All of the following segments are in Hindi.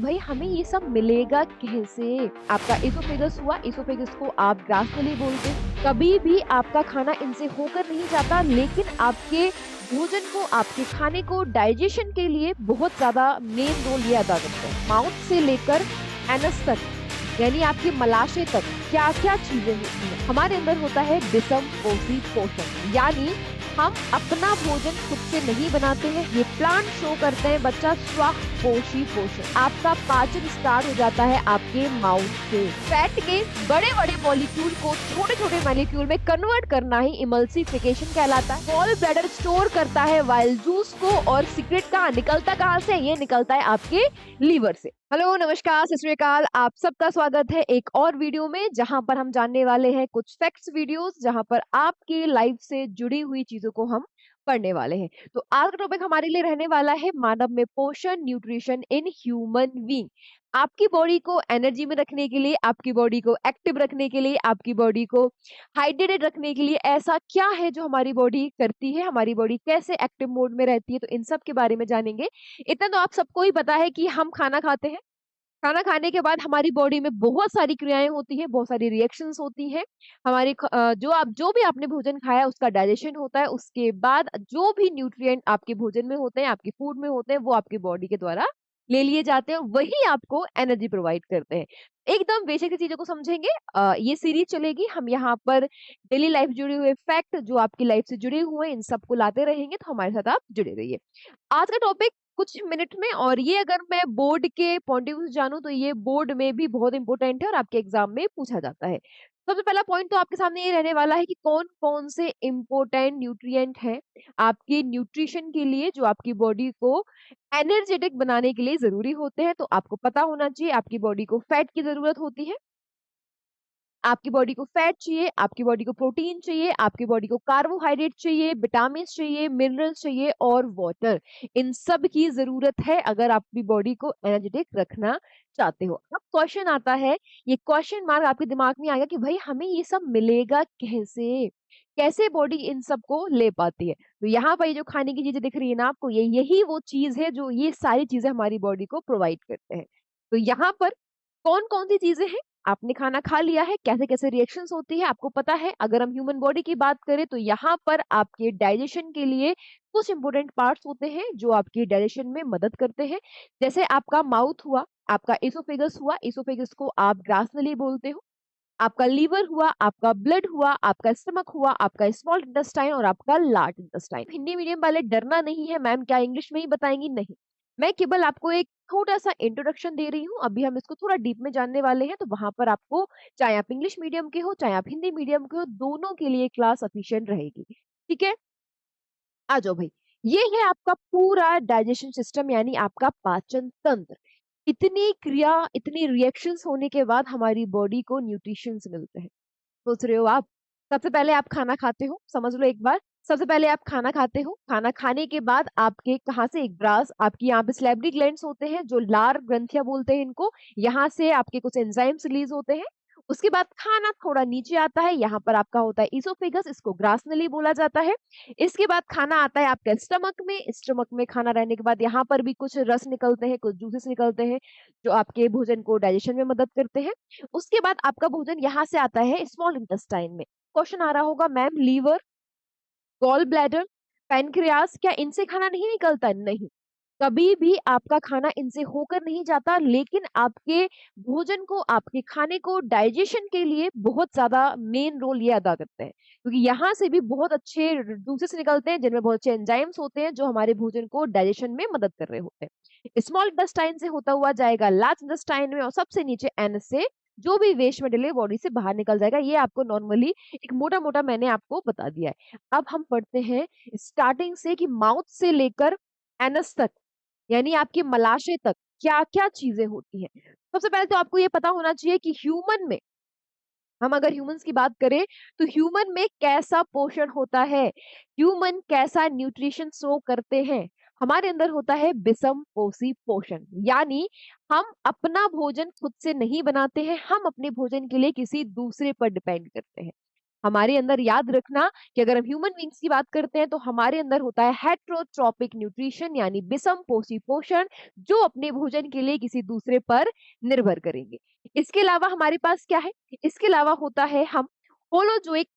भाई हमें ये सब मिलेगा कैसे? आपका एसोफेगस हुआ, एसोफेगस को आप ग्रासफुली बोलते हैं। कभी भी आपका खाना इनसे होकर नहीं जाता, लेकिन आपके भोजन को, आपके खाने को डाइजेशन के लिए बहुत ज़्यादा मेन रोल ये अदा करते हैं। माउथ से लेकर एनस तक, यानी आपके मलाशय तक क्या-क्या चीज़ें होती हैं? हमारे अंदर होता है विषम पोषी पोषण, यानी हम अपना भोजन खुद से नहीं बनाते हैं, ये प्लांट शो करते हैं बच्चा स्व पोषी पोषण। आपका पाचन स्टार्ट हो जाता है आपके माउथ से। फैट के बड़े-बड़े मॉलिक्यूल को छोटे-छोटे मॉलिक्यूल में कन्वर्ट करना ही इमल्सिफिकेशन कहलाता है। गॉल ब्लैडर स्टोर करता है वाइल जूस को, और सीक्रेट कहाँ निकलता कहाँ से? ये निकलता है आपके लीवर से। हेलो, नमस्कार, सत श्री अकाल। आप सबका स्वागत है एक और वीडियो में, जहां पर हम जानने वाले हैं कुछ फैक्ट्स वीडियोस, जहां पर आपकी लाइफ से जुड़ी हुई चीजों को हम पढ़ने वाले हैं। तो आज का टॉपिक हमारे लिए रहने वाला है मानव में पोषण, न्यूट्रिशन इन ह्यूमन बीइंग। आपकी बॉडी को एनर्जी में रखने के लिए, आपकी बॉडी को एक्टिव रखने के लिए, आपकी बॉडी को हाइड्रेटेड रखने के लिए ऐसा क्या है जो हमारी बॉडी करती है, हमारी बॉडी कैसे एक्टिव मोड में रहती है, तो इन सब के बारे में जानेंगे। इतना तो आप सबको ही पता है कि हम खाना खाते हैं। खाना खाने के बाद हमारी बॉडी में बहुत सारी क्रियाएँ होती हैं, बहुत सारी रिएक्शंस होती हैं। जो भी आपने भोजन खाया उसका डाइजेशन होता है, उसके बाद जो भी न्यूट्रिएंट आपके भोजन में होते हैं, आपके फूड में होते हैं, वो आपकी बॉडी के द्वारा ले लिए जाते हैं, वही आपको एनर्जी प्रोवाइड करते हैं। एकदम बेसिक सी चीज़ों को समझेंगे। ये सीरीज़ चलेगी, हम यहाँ पर डेली लाइफ जुड़े हुए फैक्ट जो आपकी लाइफ से जुड़े हुए हैं, इन सबको लाते रहेंगे, तो हमारे साथ आप जुड़े रहिए। आज का टॉपिक कुछ मिनट में, और ये अगर मैं बोर्ड के पॉइंट ऑफ व्यू से जानूँ, तो ये बोर्ड में भी बहुत इंपॉर्टेंट है और आपके एग्जाम में पूछा जाता है। सबसे पहला पॉइंट तो आपके सामने ये रहने वाला है कि कौन-कौन से इंपॉर्टेंट न्यूट्रिएंट हैं आपके न्यूट्रिशन के लिए, जो आपकी बॉडी को एनर्जेटिक बनाने के लिए ज़रूरी होते हैं। तो आपको पता होना चाहिए आपकी बॉडी को फैट की ज़रूरत होती है। आपकी बॉडी को फैट चाहिए, आपकी बॉडी को प्रोटीन चाहिए, आपकी बॉडी को कार्बोहाइड्रेट चाहिए, विटामिन्स चाहिए, मिनरल्स चाहिए और वाटर। इन सब की ज़रूरत है अगर आप अपनी बॉडी को एनर्जेटिक रखना चाहते हो। अब क्वेश्चन आता है, ये क्वेश्चन मार्क आपके दिमाग में आएगा कि भाई हमें ये सब मिलेगा कैसे? कैसे बॉडी इन सब को ले पाती है? तो यहाँ पर ये जो खाने की चीज़ें दिख रही है ना आपको, ये यही वो चीज़ है जो ये सारी चीज़ें हमारी बॉडी को प्रोवाइड करते हैं। तो यहाँ पर कौन-कौन सी चीज़ें हैं? आपने खाना खा लिया है, कैसे-कैसे रिएक्शंस होती है आपको पता है। अगर हम ह्यूमन बॉडी की बात करें तो यहाँ पर आपके डाइजेशन के लिए कुछ इंपॉर्टेंट पार्ट्स होते हैं जो आपकी डाइजेशन में मदद करते हैं। जैसे आपका माउथ हुआ, आपका एसोफेगस हुआ, एसोफेगस को आप ग्रासनली बोलते हो। आपका लीवर हुआ, आपका ब्लड हुआ, आपका स्टमक हुआ, आपका स्मॉल इंटेस्टाइन और आपका लार्ज इंटेस्टाइन। हिंदी मीडियम वाले डरना नहीं है, मैम क्या इंग्लिश में ही बताएँगी? नहीं। मैं केवल आपको एक छोटा-सा इंट्रोडक्शन दे रही हूँ, अभी हम इसको थोड़ा डीप में जानने वाले हैं, तो वहाँ पर आपको, चाहे आप इंग्लिश मीडियम के हो, चाहे आप हिंदी मीडियम के हो, दोनों के लिए क्लास एफिशिएंट रहेगी। ठीक है? आ जाओ भई। ये है आपका पूरा डाइजेशन सिस्टम, यानी आपका पाचन तंत्र। इतनी क्रिया, इतनी रिएक्शंस होने के बाद हमारी बॉडी को न्यूट्रिशंस मिलते हैं। सोच रहे हो आप? सबसे पहले आप खाना खाते हो, समझ लो एक बार। सबसे पहले आप खाना खाते हो, खाना खाने के बाद आपके कहाँ से एक ब्रास, आपकी यहाँ पे सैलिवरी ग्लैंड्स होते हैं, जो लार ग्रंथियाँ बोलते हैं इनको। यहाँ से आपके कुछ एंजाइम्स रिलीज़ होते हैं। उसके बाद खाना थोड़ा नीचे आता है, यहाँ पर आपका होता है इसोफेगस, इसको ग्रासनली बोला जाता है। इसके बाद खाना आता है आपके स्टमक में खाना रहने के बाद यहाँ पर भी कुछ रस निकलते हैं, कुछ जूसेस निकलते हैं, जो आपके भोजन को डाइजेशन में मदद करते हैं। उसके बाद आपका भोजन यहाँ से आता है स्मॉल इंटेस्टाइन में। क्वेश्चन आ रहा होगा, ma'am liver, gall bladder, pancreas, क्या इनसे खाना नहीं निकलता? नहीं। कभी भी आपका खाना इनसे होकर नहीं जाता, लेकिन आपके भोजन को, आपके खाने को डाइजेशन के लिए बहुत ज़्यादा मेन रोल ये अदा करते हैं। क्योंकि यहाँ से भी बहुत अच्छे जूसेस निकलते हैं, जिनमें बहुत अच्छे एंजाइम्स होते हैं, जो हमारे भोजन को डाइजेशन में मदद कर रहे होते हैं। स्मॉल इंटेस्टाइन से होता हुआ जाएगा लार्ज इंटेस्टाइन में, और सबसे नीचे एनस से जो भी वेस्ट मटेरियल बॉडी से बाहर निकल जाएगा। ये आपको नॉर्मली एक मोटा-मोटा मैंने आपको बता दिया है। अब हम पढ़ते हैं स्टार्टिंग से, कि माउथ से लेकर एनस तक, यानी आपके मलाशय तक क्या-क्या चीज़ें होती हैं। सबसे पहले तो आपको ये पता होना चाहिए कि ह्यूमन में, हम अगर ह्यूमन्स की बात करें, तो ह्यूमन में कैसा पोषण होता है, ह्यूमन कैसा न्यूट्रिशन शो करते हैं। हमारे अंदर होता है विषम पोषी पोषण, यानी हम अपना भोजन खुद से नहीं बनाते हैं, हम अपने भोजन के लिए किसी दूसरे पर डिपेंड करते हैं। हमारे अंदर याद रखना कि अगर हम ह्यूमन बींग्स की बात करते हैं तो हमारे अंदर होता है हेट्रोट्रोपिक न्यूट्रिशन यानी विषम पोषी पोषण, जो अपने भोजन के लिए किसी दूसरे पर निर्भर करेंगे। इसके अलावा हमारे पास क्या है? इसके अलावा होता है हम होलोजोइक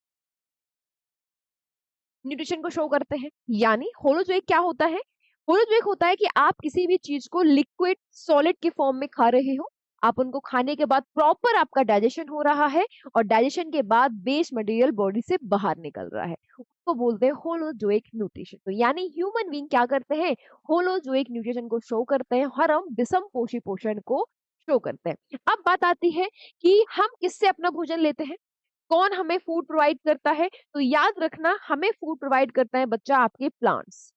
न्यूट्रिशन को शो करते हैं। यानी होलोजोइक क्या होता है? होलोजोइक होता है कि आप किसी भी चीज को लिक्विड सॉलिड के फॉर्म में खा रहे हो, आप उनको खाने के बाद प्रॉपर आपका डाइजेशन हो रहा है और डाइजेशन के बाद वेस्ट मटेरियल बॉडी से बाहर निकल रहा है, उसको बोलते हैं होलोजोइक न्यूट्रिशन। तो यानी ह्यूमन बीइंग क्या करते हैं? होलोजोइक न्यूट्रिशन को शो करते हैं और हम विषम पोषी पोषण को शो करते हैं। अब बात आती है कि हम किससे अपना भोजन लेते हैं, कौन हमें फूड प्रोवाइड करता है? तो याद रखना, हमें फूड प्रोवाइड करता है बच्चा आपके प्लांट्स।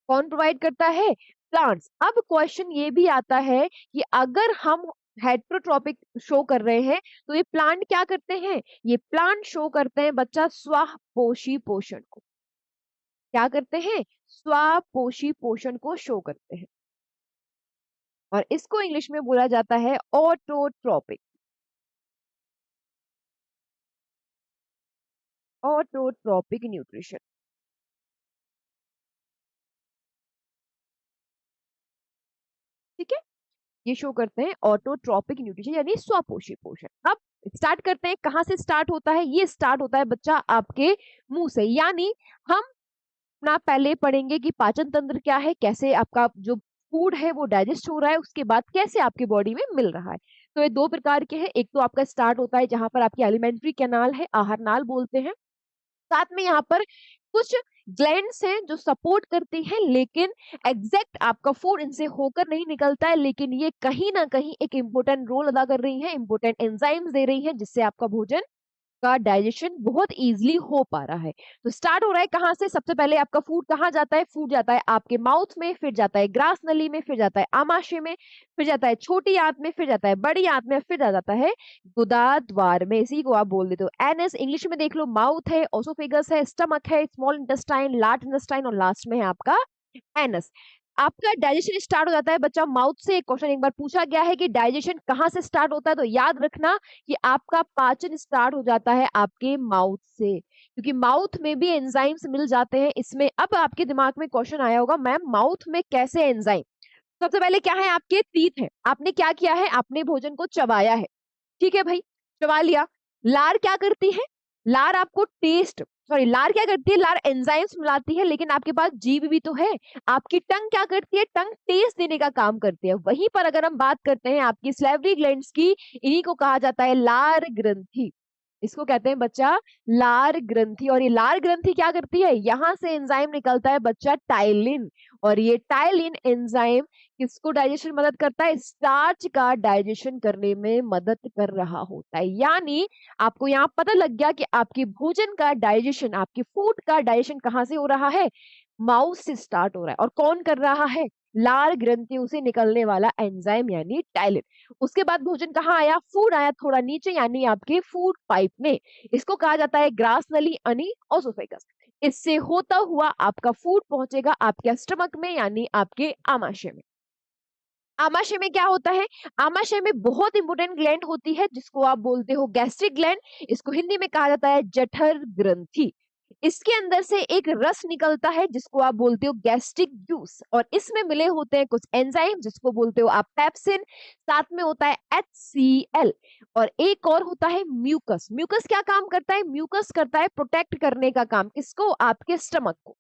कौन प्रोवाइड करता है? प्लांट्स। अब क्वेश्चन ये भी आता है कि अगर हम हेट्रोट्रॉपिक शो कर रहे हैं तो ये प्लांट क्या करते हैं? ये प्लांट शो करते हैं बच्चा स्वपोषी पोषण को। क्या करते हैं? स्वपोषी पोषण को शो करते हैं और इसको इंग्लिश में बोला जाता है ऑटोट्रोपिक। Autotrophic nutrition. ठीक है, ये शो करते हैं ऑटोट्रोपिक न्यूट्रिशन यानी स्वपोषी पोषण। अब स्टार्ट करते हैं, कहां से स्टार्ट होता है? ये स्टार्ट होता है बच्चा आपके मुंह से। यानी हम ना पहले पढ़ेंगे कि पाचन तंत्र क्या है, कैसे आपका जो फूड है वो डाइजेस्ट हो रहा है, उसके बाद कैसे आपकी बॉडी में मिल रहा है। तो ये दो प्रकार के हैं। एक तो आपका स्टार्ट होता है जहां पर आपकी एलिमेंट्री कैनाल है, आहार नाल बोलते हैं। साथ में यहाँ पर कुछ ग्लैंड्स हैं जो सपोर्ट करती हैं, लेकिन एग्जैक्ट आपका फूड इनसे होकर नहीं निकलता है, लेकिन ये कहीं ना कहीं एक इंपॉर्टेंट रोल अदा कर रही हैं, इंपॉर्टेंट एंजाइम्स दे रही हैं, जिससे आपका भोजन का डाइजेशन बहुत इजीली हो पा रहा है। तो स्टार्ट हो रहा है कहाँ से? सबसे पहले आपका फूड कहाँ जाता है? फूड जाता है आपके माउथ में, फिर जाता है ग्रास नली में, फिर जाता है आमाशय में, फिर जाता है छोटी आंत में, फिर जाता है बड़ी आंत में, फिर जाता है गुदा द्वार में। इसी को आप बोल देते हो एनएस। इंग्लिश में देख लो, माउथ है, ओसोफेगस है, स्टमक है, स्मॉल इंटेस्टाइन, लार्ज इंटेस्टाइन और लास्ट में है आपका एनस। आपका डाइजेशन स्टार्ट हो जाता है बच्चा माउथ से। क्वेश्चन एक बार पूछा गया है कि डाइजेशन कहाँ से स्टार्ट होता है, तो याद रखना कि आपका पाचन स्टार्ट हो जाता है आपके माउथ से, क्योंकि माउथ में भी एंजाइम्स मिल जाते हैं इसमें। अब आपके दिमाग में क्वेश्चन आया होगा, मैम माउथ में कैसे एंजाइम? सबसे पहले क्या है? आपके टीथ है। आपने क्या किया है? आपने भोजन को चबाया है। ठीक है भाई, चबा लिया। लार क्या करती है? लार आपको टेस्ट, सॉरी, लार क्या करती है? लार एंजाइम्स मिलाती है, लेकिन आपके पास जीभ भी तो है। आपकी टंग क्या करती है? टंग टेस्ट देने का काम करती है। वहीं पर अगर हम बात करते हैं आपकी सैलिवरी ग्लैंड्स की, इन्हीं को कहा जाता है लार ग्रंथि। इसको कहते हैं बच्चा लार ग्रंथि। और ये लार ग्रंथि क्या करती है? यहाँ से एंजाइम निकलता है बच्चा टाइलिन, और ये टाइलिन एंजाइम किसको डाइजेशन मदद करता है? स्टार्च का डाइजेशन करने में मदद कर रहा होता है। यानी आपको यहाँ पता लग गया कि आपके भोजन का डाइजेशन, आपके फूड का डाइजेशन कहाँ से हो रहा है? माउथ से स्टार्ट हो रहा है। और कौन कर रहा है? लार ग्रंथियों से निकलने वाला एंजाइम यानी टाइलिन। उसके बाद भोजन कहाँ आया? फूड आया थोड़ा नीचे, यानी आपके फूड पाइप में। इसको कहा जाता है ग्रास नली यानी ओसोफेगस। इससे होता हुआ आपका फूड पहुंचेगा आपके स्टमक में यानी आपके आमाशय में। आमाशय में क्या होता है? आमाशय में बहुत इंपॉर्टेंट ग्लैंड होती है जिसको आप बोलते हो गैस्ट्रिक ग्लैंड। इसको हिंदी में कहा जाता है जठर ग्रंथि। इसके अंदर से एक रस निकलता है जिसको आप बोलते हो गैस्ट्रिक जूस, और इसमें मिले होते हैं कुछ एंजाइम जिसको बोलते हो आप पेप्सिन। साथ में होता है HCl, और एक और होता है म्यूकस। म्यूकस क्या काम करता है? म्यूकस करता है प्रोटेक्ट करने का काम। किसको? आपके स्टमक को।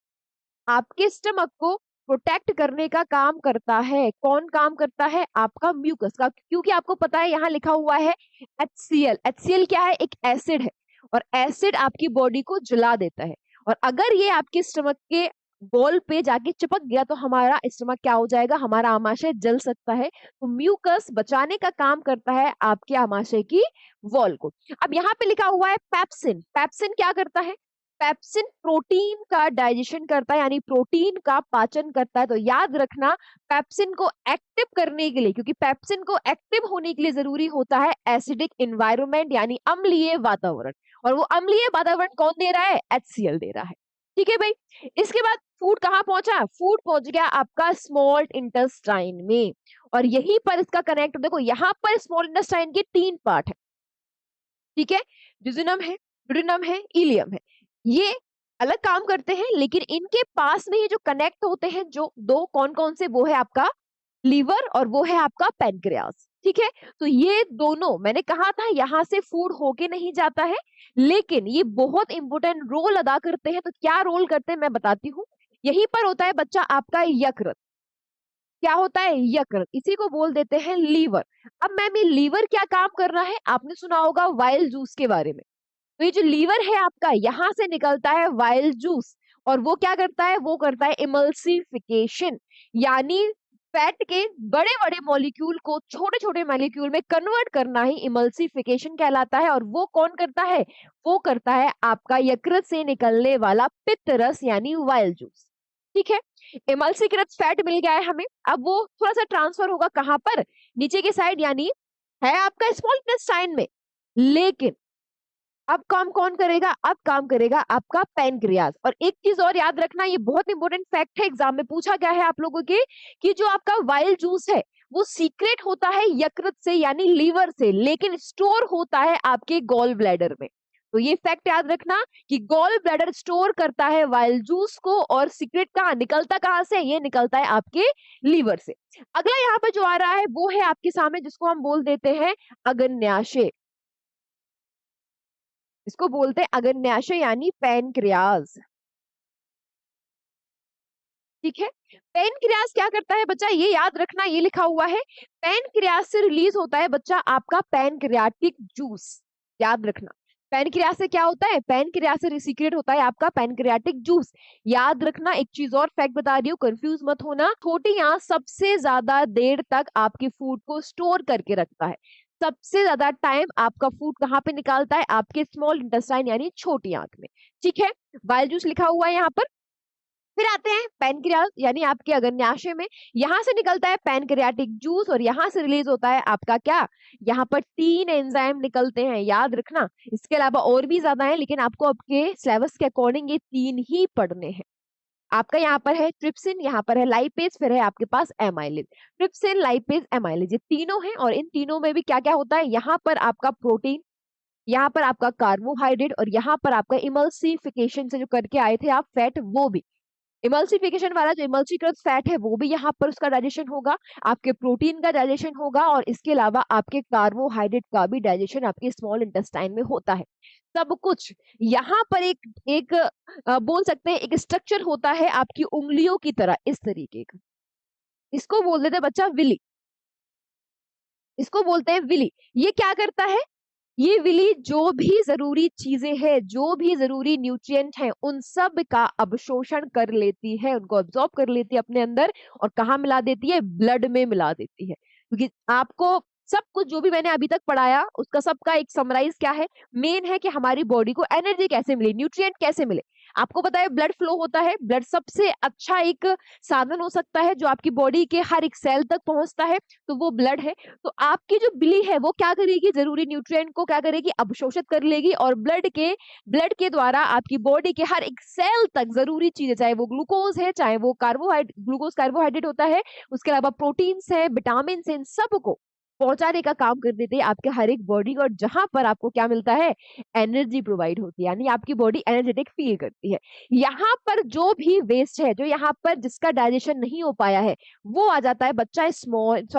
आपके स्टमक को प्रोटेक्ट करने का काम करता है। कौन काम करता है? आपका म्यूकस का, क्योंकि आपको पता है यहाँ लिखा हुआ है HCl। HCl क्या है? एक एसिड है, और एसिड आपकी बॉडी को जला देता है। और अगर ये आपके स्टमक के वॉल पे जाके चिपक गया तो हमारा स्टमक क्या हो जाएगा? हमारा आमाशय जल सकता है। तो म्यूकस बचाने का काम करता है आपके आमाशय की वॉल को। अब यहाँ पे लिखा हुआ है पेप्सिन। पेप्सिन क्या करता है? पेप्सिन प्रोटीन का डाइजेशन करता है, यानी प्रोटीन का पाचन करता है। तो याद रखना, पेप्सिन को एक्टिव करने के लिए, क्योंकि पेप्सिन को एक्टिव होने के लिए जरूरी होता है एसिडिक एनवायरनमेंट यानी अम्लीय वातावरण, और वो अम्लीय वातावरण कौन दे रहा है? HCl दे रहा है। ठीक है भाई। इसके बाद फूड कहाँ पहुंचा? फूड पहुंच गया आपका स्मॉल इंटेस्टाइन में, और यहीं पर इसका कनेक्ट देखो, यहाँ पर स्मॉल इंटेस्टाइन के 3 पार्ट है। ठीक है, ड्यूोडेनम है, ड्यूोडेनम है, इलियम है। ये अलग काम करते हैं, लेकिन इनके पास में ये जो कनेक्ट होते हैं जो 2 कौन-कौन से, वो है आपका लीवर और वो है आपका पैनक्रियास, ठीक है? तो ये दोनों मैंने कहा था यहाँ से फूड होके नहीं जाता है, लेकिन ये बहुत इंपॉर्टेंट रोल अदा करते हैं। तो क्या रोल करते हैं मैं बताती हूँ। यहीं पर होता है बच्चा आपका यकृत। क्या होता है? यकृत, इसी को बोल देते हैं लीवर। अब मैम ये लीवर क्या काम कर रहा है? आपने सुना होगा वाइल्ड जूस के बारे में। तो ये जो लीवर है आपका, यहाँ से निकलता है वाइल्ड जूस और वो क्या करता है? वो करता है इमल्सिफिकेशन, यानी फैट के बड़े-बड़े मॉलिक्यूल को छोटे-छोटे मॉलिक्यूल में कन्वर्ट करना ही इमल्सिफिकेशन कहलाता है। और वो कौन करता है? वो करता है आपका यकृत से निकलने वाला पित्त रस यानी वाइल्ड जूस, ठीक है? इमल्सीकृत फैट मिल गया है हमें। अब वो थोड़ा-सा ट्रांसफर होगा कहाँ पर? नीचे की साइड, यानी है आपका स्मॉल इंटेस्टाइन में। लेकिन अब काम कौन करेगा? अब काम करेगा आपका पैनक्रियाज। और एक चीज और याद रखना, ये बहुत इंपॉर्टेंट फैक्ट है, एग्जाम में पूछा गया है आप लोगों के, कि जो आपका वाइल्ड जूस है वो सीक्रेट होता है यकृत से यानी लीवर से, लेकिन स्टोर होता है आपके गॉल ब्लैडर में। तो ये फैक्ट याद रखना कि गॉल ब्लैडर स्टोर करता है वाइल्ड जूस को, और सीक्रेट कहाँ निकलता, कहाँ से? ये निकलता है आपके लीवर से। अगला यहाँ पर जो आ रहा है वो है आपके सामने, जिसको हम बोल देते हैं अग्न्याशय। इसको बोलते हैं अग्न्याशय यानी पैनक्रियाज, ठीक है? पैनक्रियाज क्या करता है बच्चा? ये याद रखना, ये लिखा हुआ है, पैनक्रियाज से रिलीज होता है बच्चा आपका पैनक्रियाटिक जूस। याद रखना, पैनक्रियाज से क्या होता है? पैनक्रियाज से सीक्रेट होता है आपका पैनक्रियाटिक जूस। याद रखना, एक चीज और फैक्ट बता रही हूँ, कंफ्यूज मत होना, छोटी आंत सबसे ज्यादा देर तक आपके फूड को स्टोर करके रखता है। सबसे ज्यादा टाइम आपका फूड कहाँ पे निकालता है? आपके स्मॉल इंटेस्टाइन यानी छोटी आंत में, ठीक है? बाइल जूस लिखा हुआ है यहाँ पर। फिर आते हैं पैनक्रियाज यानी आपके अग्न्याशय में। यहाँ से निकलता है पैनक्रियाटिक जूस और यहाँ से रिलीज होता है आपका क्या? यहाँ पर 3 एंजाइम निकलते हैं, याद रखना। इसके अलावा और भी ज्यादा है, लेकिन आपको आपके सिलेबस के अकॉर्डिंग ये 3 ही पढ़ने हैं। आपका यहाँ पर है ट्रिप्सिन, यहाँ पर है लाइपेज, फिर है आपके पास एमाइलेज। ट्रिप्सिन, लाइपेज, एमाइलेज, ये तीनों हैं। और इन तीनों में भी क्या क्या होता है? यहाँ पर आपका प्रोटीन, यहाँ पर आपका कार्बोहाइड्रेट, और यहाँ पर आपका इमल्सिफिकेशन से जो करके आए थे आप फैट, वो भी। इमल्सिफिकेशन वाला जो इमल्सीकृत फैट है वो भी यहाँ पर उसका डाइजेशन होगा, आपके प्रोटीन का डाइजेशन होगा, और इसके अलावा आपके कार्बोहाइड्रेट का भी डाइजेशन आपके स्मॉल इंटेस्टाइन में होता है। सब कुछ यहाँ पर एक एक बोल सकते हैं एक स्ट्रक्चर होता है आपकी उंगलियों की तरह, इस तरीके का। इसको बोल देते हैं बच्चा विली, इसको बोलते हैं विली। ये क्या करता है? ये विली जो भी जरूरी चीजें हैं, जो भी जरूरी न्यूट्रिएंट हैं, उन सब का अवशोषण कर लेती है, उनको अब्सॉर्ब कर लेती है अपने अंदर, और कहाँ मिला देती है? ब्लड में मिला देती है। क्योंकि आपको सब कुछ जो भी मैंने अभी तक पढ़ाया उसका सबका एक समराइज क्या है? मेन है कि हमारी बॉडी को एनर्जी कैसे मिले, न्यूट्रिएंट कैसे मिले। आपको पता है ब्लड फ्लो होता है, ब्लड सबसे अच्छा एक साधन हो सकता है जो आपकी बॉडी के हर एक सेल तक पहुंचता है, तो वो ब्लड है। तो आपकी जो बिली है वो क्या करेगी? जरूरी न्यूट्रिएंट को क्या करेगी? अवशोषित कर लेगी, और ब्लड के द्वारा आपकी बॉडी के हर एक सेल तक जरूरी चीजें, चाहे वो ग्लूकोज है, चाहे वो ग्लूकोज कार्बोहाइड्रेट होता है, उसके अलावा प्रोटीन्स है, विटामिन है, इन सबको पहुंचाने का काम कर देते हैं आपके हर एक बॉडी को। और जहां पर आपको क्या मिलता है? एनर्जी प्रोवाइड होती है, यानी आपकी बॉडी एनर्जेटिक फील करती है। यहाँ पर जो भी वेस्ट है, जो यहाँ पर जिसका डाइजेशन नहीं हो पाया है, वो आ जाता है बच्चा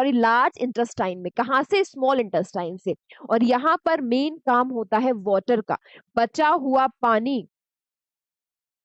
लार्ज इंटेस्टाइन में। कहाँ से? स्मॉल इंटेस्टाइन से। और यहाँ पर मेन काम होता है वाटर का। बचा हुआ पानी,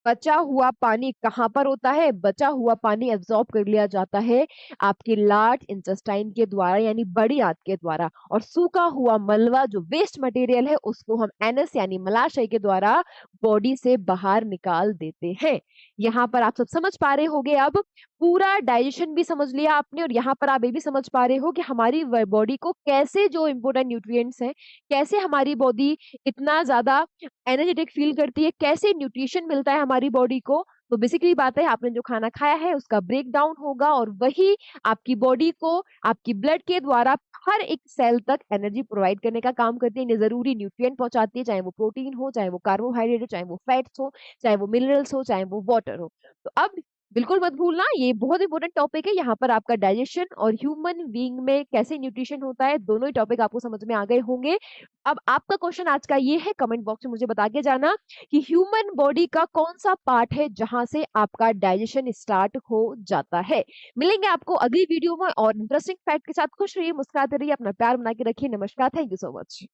बचा हुआ पानी कहाँ पर होता है? बचा हुआ पानी एब्जॉर्ब कर लिया जाता है आपके लार्ज इंटेस्टाइन के द्वारा, यानी बड़ी आंत के द्वारा। और सूखा हुआ मलबा जो वेस्ट मटेरियल है उसको हम एनएस यानी मलाशय के द्वारा बॉडी से बाहर निकाल देते हैं। यहाँ पर आप सब समझ पा रहे होगे, अब पूरा डाइजेशन भी समझ लिया आपने, और यहाँ पर आप ये भी समझ पा रहे हो कि हमारी बॉडी को कैसे जो इंपोर्टेंट न्यूट्रिएंट्स हैं, कैसे हमारी बॉडी इतना ज्यादा एनर्जेटिक फील करती है, कैसे न्यूट्रिशन मिलता है हमारी बॉडी को। तो बेसिकली बात है, आपने जो खाना खाया है उसका ब्रेक डाउन होगा, और वही आपकी बॉडी को आपकी ब्लड के द्वारा हर एक सेल तक एनर्जी प्रोवाइड करने का काम करती है, जरूरी न्यूट्रिएंट पहुंचाती है, चाहे वो प्रोटीन हो, चाहे वो कार्बोहाइड्रेट हो, चाहे वो फैट्स हो, चाहे वो मिनरल्स हो, चाहे वो वाटर हो। तो अब बिल्कुल मत भूलना, ये बहुत इंपॉर्टेंट टॉपिक है। यहाँ पर आपका डाइजेशन और ह्यूमन बीइंग में कैसे न्यूट्रिशन होता है, दोनों ही टॉपिक आपको समझ में आ गए होंगे। अब आपका क्वेश्चन आज का ये है, कमेंट बॉक्स में मुझे बता के जाना कि ह्यूमन बॉडी का कौन-सा पार्ट है जहाँ से आपका डाइजेशन स्टार्ट हो जाता है। मिलेंगे आपको अगली वीडियो में और इंटरेस्टिंग फैक्ट के साथ। खुश रहिए, मुस्कुराते रहिए, अपना प्यार बना के रखिए। नमस्कार, थैंक यू सो मच।